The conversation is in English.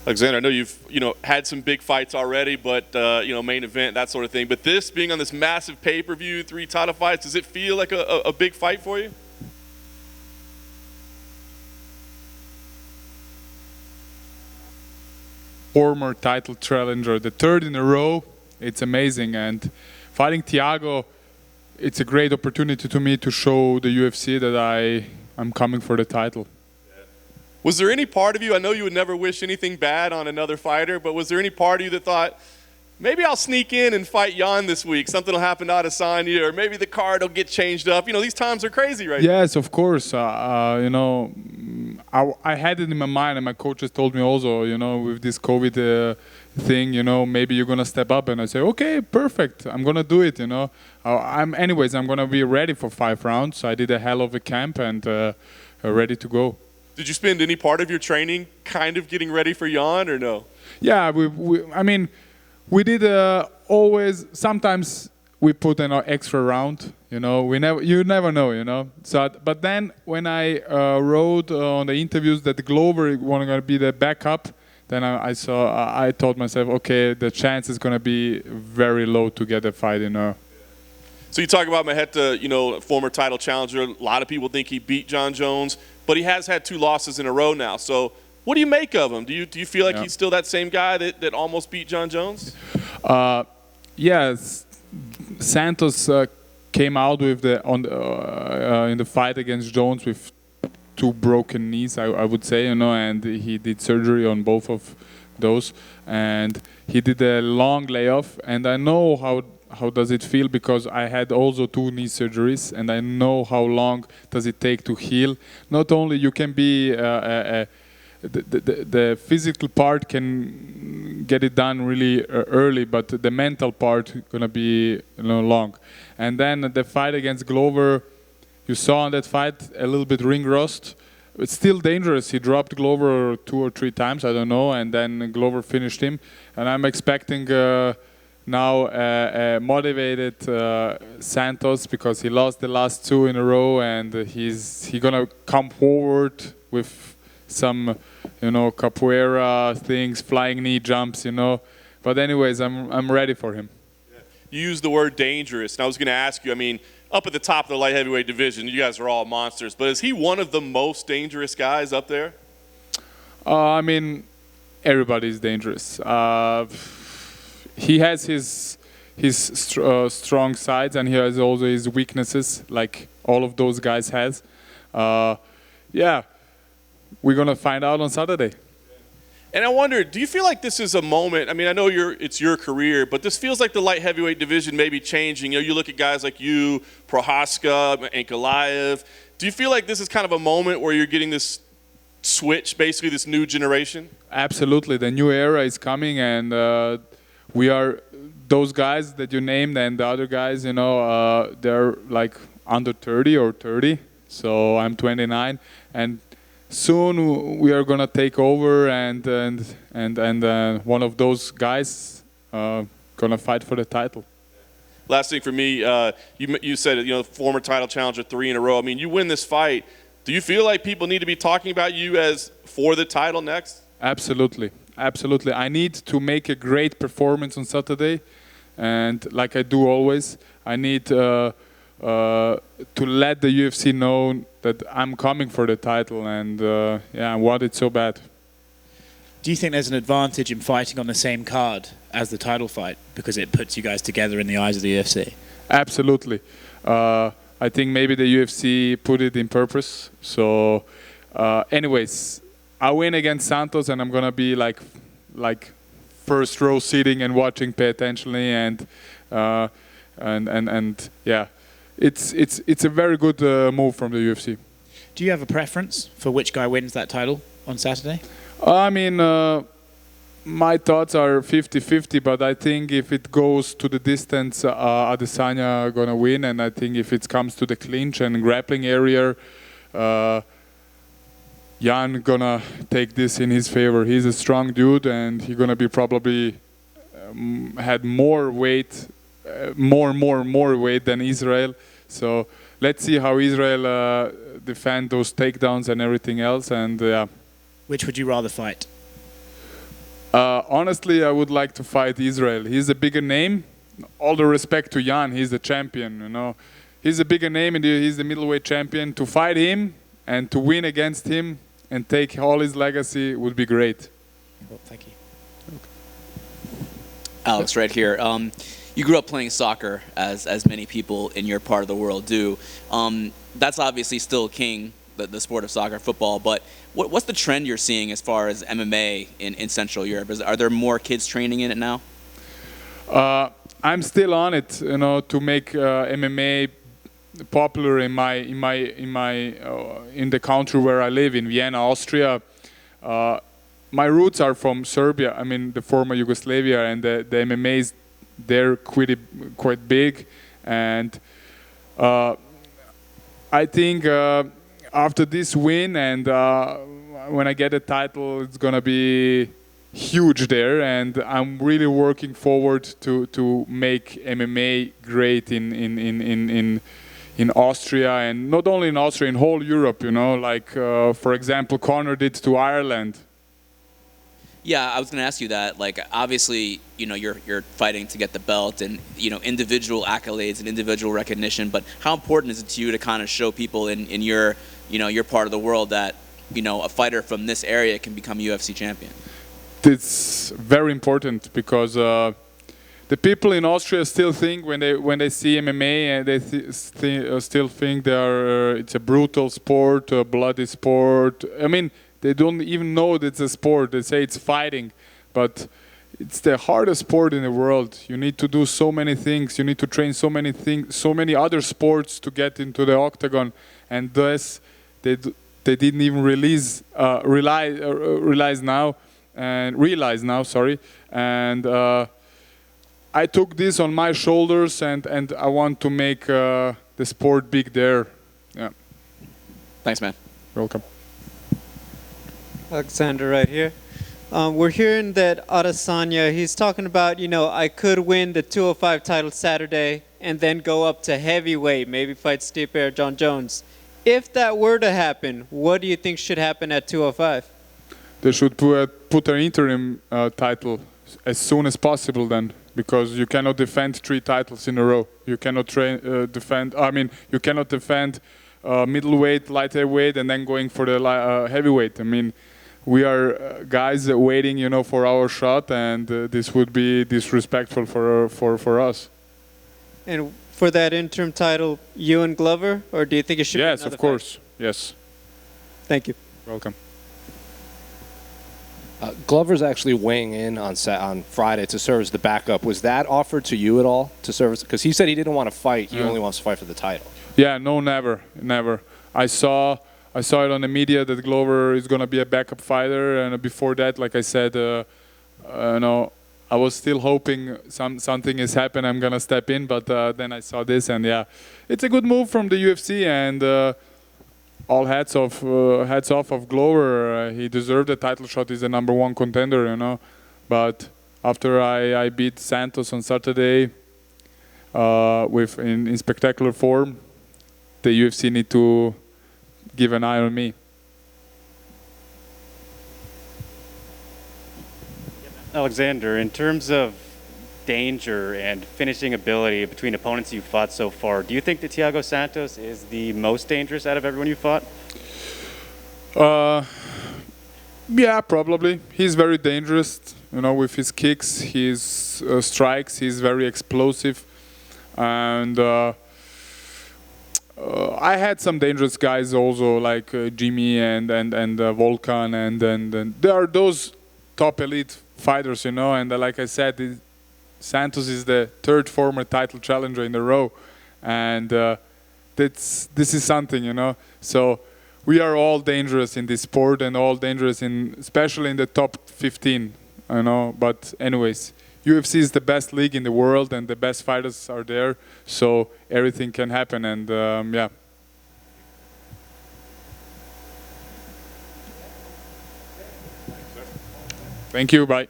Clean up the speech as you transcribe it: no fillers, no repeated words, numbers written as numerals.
Alexander, I know you've had some big fights already, but main event, that sort of thing. But this being on this massive pay-per-view, 3 title fights, does it feel like a big fight for you? Former title challenger, the 3rd in a row. It's amazing, and fighting Thiago, it's a great opportunity to me to show the UFC that I'm coming for the title. Was there any part of you, I know you would never wish anything bad on another fighter, but was there any part of you that thought, maybe I'll sneak in and fight Jan this week, something will happen to Adesanya, or maybe the card will get changed up? These times are crazy right now. Yes, of course. I had it in my mind, and my coaches told me also, with this COVID thing, maybe you're going to step up. And I say, okay, perfect. I'm going to do it, I'm going to be ready for 5 rounds. I did a hell of a camp and ready to go. Did you spend any part of your training kind of getting ready for Jan or no? Yeah, we did always. Sometimes we put an extra round. You never know. So, but then when I wrote on the interviews that Glover was going to be the backup, then I told myself, okay, the chance is going to be very low to get a fight. So you talk about Maheta, former title challenger. A lot of people think he beat Jon Jones, but he has had 2 losses in a row now. So what do you make of him? Do you feel like he's still that same guy that almost beat Jon Jones? Yes, Santos came out with in the fight against Jones with 2 broken knees, I would say, and he did surgery on both of those, and he did a long layoff, and I know how does it feel, because I had also 2 knee surgeries, and I know how long does it take to heal. Not only you can be the physical part can get it done really early, but the mental part gonna be long. And then the fight against Glover, you saw in that fight a little bit ring rust. It's still dangerous. He dropped Glover 2 or 3 times, I don't know, and then Glover finished him. And I'm expecting now a motivated Santos, because he lost the last 2 in a row, and he's gonna come forward with some capoeira things, flying knee jumps, But anyways, I'm ready for him. You used the word dangerous, and I was going to ask you, up at the top of the light heavyweight division, you guys are all monsters, but is he one of the most dangerous guys up there? Everybody's dangerous. He has his strong sides, and he has also his weaknesses, like all of those guys has. We're gonna find out on Saturday. And I wonder, do you feel like this is a moment? I know it's your career, but this feels like the light heavyweight division may be changing. You look at guys like you, Prohaska, Ankalaev. Do you feel like this is kind of a moment where you're getting this switch, basically this new generation? Absolutely, the new era is coming, and we are those guys that you named, and the other guys, they're like under 30 or 30. So I'm 29, and soon we are gonna take over, and one of those guys gonna fight for the title. Last thing for me, you said it, former title challenger 3 in a row. You win this fight. Do you feel like people need to be talking about you as for the title next? Absolutely. I need to make a great performance on Saturday, and like I do always, I need to let the UFC know that I'm coming for the title, and I want it so bad. Do you think there's an advantage in fighting on the same card as the title fight, because it puts you guys together in the eyes of the UFC? Absolutely. I think maybe the UFC put it in purpose. So anyways, I win against Santos, and I'm going to be like first row sitting and watching, pay attentionally, and yeah. It's a very good move from the UFC. Do you have a preference for which guy wins that title on Saturday? My thoughts are 50-50, but I think if it goes to the distance, Adesanya gonna win, and I think if it comes to the clinch and grappling area, Jan gonna take this in his favor. He's a strong dude, and he's gonna be probably had more weight, more weight than Israel. So let's see how Israel defend those takedowns and everything else. And which would you rather fight? Honestly, I would like to fight Israel. He's a bigger name. All the respect to Jan, he's the champion. You know, he's a bigger name and he's the middleweight champion. To fight him and to win against him and take all his legacy would be great. Well, thank you. Alex, right here. You grew up playing soccer, as many people in your part of the world do. That's obviously still king, the sport of soccer, football. But what's the trend you're seeing as far as MMA in Central Europe? Are there more kids training in it now? I'm still on it, you know, to make MMA popular in the country where I live, in Vienna, Austria. My roots are from Serbia. I mean, the former Yugoslavia, and the MMA is there quite big, and I think after this win and when I get a title, it's gonna be huge there, and I'm really working forward to make MMA great in Austria, and not only in Austria, in whole Europe. You know, like for example, Conor did to Ireland. Yeah, I was going to ask you that. Like, obviously, you know, you're fighting to get the belt, and you know, individual accolades and individual recognition. But how important is it to you to kind of show people in your, you know, your part of the world that, you know, a fighter from this area can become UFC champion? It's very important because the people in Austria still think when they see MMA, and they still think it's a brutal sport, a bloody sport. I mean, they don't even know that it's a sport. They say it's fighting, but it's the hardest sport in the world. You need to do so many things. You need to train so many things, so many other sports to get into the octagon, and thus they didn't even realize now. Sorry, and I took this on my shoulders, and I want to make the sport big there. Yeah. Thanks, man. Welcome. Aleksandar right here. We're hearing that Adesanya, he's talking about, you know, I could win the 205 title Saturday and then go up to heavyweight, maybe fight Stipe or John Jones. If that were to happen, what do you think should happen at 205? They should put an interim title as soon as possible then, because you cannot defend 3 titles in a row. You cannot defend. I mean, you cannot defend middleweight, light heavyweight, and then going for the heavyweight. I mean, we are guys waiting, you know, for our shot, and this would be disrespectful for us. And for that interim title, you and Glover, or do you think it should be another Yes, of course. fight? Yes. Thank you. Welcome. Glover's actually weighing in on Friday to serve as the backup. Was that offered to you at all to serve? Because he said he didn't want to fight. He only wants to fight for the title. Yeah, no, never. I saw it on the media that Glover is going to be a backup fighter, and before that, like I said, no, I was still hoping something has happened. I'm going to step in, but then I saw this, and yeah, it's a good move from the UFC, and all hats off of Glover. He deserved a title shot. He's the #1 contender, you know. But after I beat Santos on Saturday in spectacular form, the UFC need to give an eye on me. Alexander, in terms of danger and finishing ability between opponents you've fought so far, do you think that Thiago Santos is the most dangerous out of everyone you fought? Yeah, probably. He's very dangerous, you know, with his kicks, his strikes. He's very explosive, and I had some dangerous guys also, like Jimmy and Volkan, and there are those top elite fighters, you know. And like I said, Santos is the 3rd former title challenger in a row, and this is something, you know. So we are all dangerous in this sport, and all dangerous especially in the top 15, you know. But anyways, UFC is the best league in the world, and the best fighters are there, so everything can happen, and yeah. Thank you, bye.